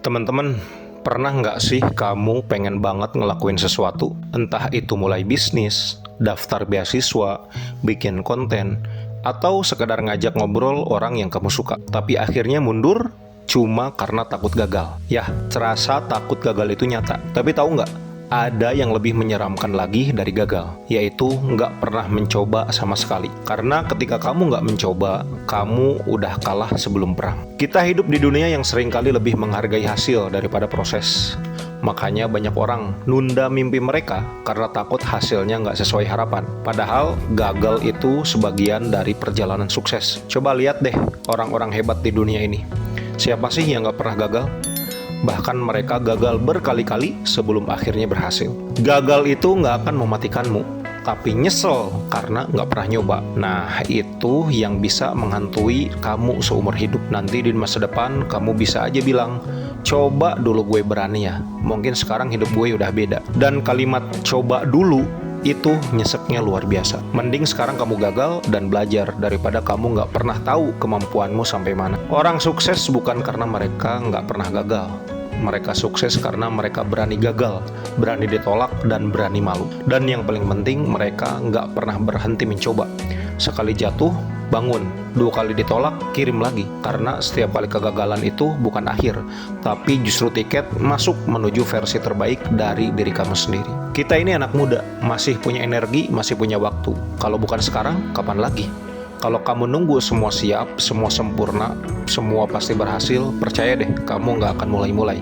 Teman-teman, pernah nggak sih kamu pengen banget ngelakuin sesuatu? Entah itu mulai bisnis, daftar beasiswa, bikin konten, atau sekedar ngajak ngobrol orang yang kamu suka. Tapi akhirnya mundur cuma karena takut gagal. Ya, terasa takut gagal itu nyata. Tapi tahu nggak? Ada yang lebih menyeramkan lagi dari gagal, yaitu nggak pernah mencoba sama sekali. Karena ketika kamu nggak mencoba, kamu udah kalah sebelum perang. Kita hidup di dunia yang seringkali lebih menghargai hasil daripada proses. Makanya banyak orang nunda mimpi mereka karena takut hasilnya nggak sesuai harapan. Padahal gagal itu sebagian dari perjalanan sukses. Coba lihat deh orang-orang hebat di dunia ini. Siapa sih yang nggak pernah gagal? Bahkan mereka gagal berkali-kali sebelum akhirnya berhasil. Gagal itu nggak akan mematikanmu, tapi nyesel karena nggak pernah nyoba. Nah, itu yang bisa menghantui kamu seumur hidup. Nanti di masa depan kamu bisa aja bilang, coba dulu gue berani ya. Mungkin sekarang hidup gue udah beda. Dan kalimat coba dulu itu nyeseknya luar biasa. Mending sekarang kamu gagal dan belajar daripada kamu nggak pernah tahu kemampuanmu sampai mana. Orang sukses bukan karena mereka nggak pernah gagal. Mereka sukses karena mereka berani gagal, berani ditolak, dan berani malu. Dan yang paling penting, mereka nggak pernah berhenti mencoba. Sekali jatuh, bangun. 2 kali ditolak, kirim lagi. Karena setiap kali kegagalan itu bukan akhir, tapi justru tiket masuk menuju versi terbaik dari diri kamu sendiri. Kita ini anak muda, masih punya energi, masih punya waktu. Kalau bukan sekarang, kapan lagi? Kalau kamu nunggu semua siap, semua sempurna, semua pasti berhasil, percaya deh, kamu nggak akan mulai-mulai.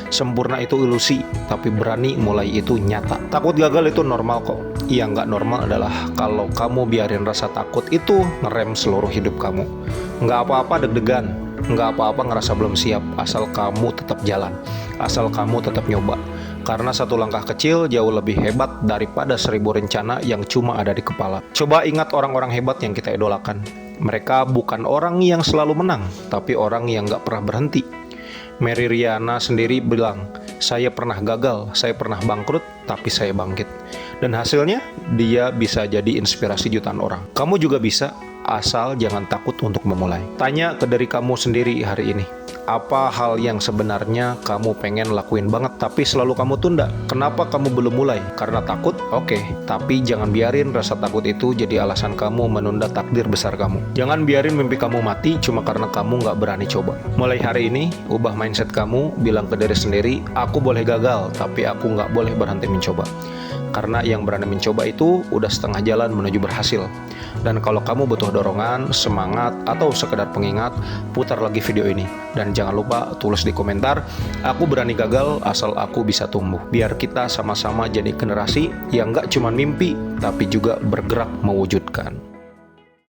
Sempurna itu ilusi, tapi berani mulai itu nyata. Takut gagal itu normal kok. Yang nggak normal adalah kalau kamu biarin rasa takut itu ngerem seluruh hidup kamu. Nggak apa-apa deg-degan, nggak apa-apa ngerasa belum siap, asal kamu tetap jalan, asal kamu tetap nyoba. Karena satu langkah kecil jauh lebih hebat daripada 1000 rencana yang cuma ada di kepala. Coba ingat orang-orang hebat yang kita idolakan. Mereka bukan orang yang selalu menang, tapi orang yang gak pernah berhenti. Mary Riana sendiri bilang, saya pernah gagal, saya pernah bangkrut, tapi saya bangkit. Dan hasilnya, dia bisa jadi inspirasi jutaan orang. Kamu juga bisa, asal jangan takut untuk memulai. Tanya ke diri kamu sendiri hari ini. Apa hal yang sebenarnya kamu pengen lakuin banget tapi selalu kamu tunda? Kenapa kamu belum mulai? Karena takut? Oke, tapi jangan biarin rasa takut itu jadi alasan kamu menunda takdir besar kamu. Jangan biarin mimpi kamu mati cuma karena kamu nggak berani coba. Mulai hari ini, ubah mindset kamu, bilang ke diri sendiri, aku boleh gagal, tapi aku nggak boleh berhenti mencoba. Karena yang berani mencoba itu udah setengah jalan menuju berhasil. Dan kalau kamu butuh dorongan, semangat, atau sekedar pengingat, putar lagi video ini. Dan jangan lupa tulis di komentar, aku berani gagal asal aku bisa tumbuh. Biar kita sama-sama jadi generasi yang gak cuma mimpi, tapi juga bergerak mewujudkan.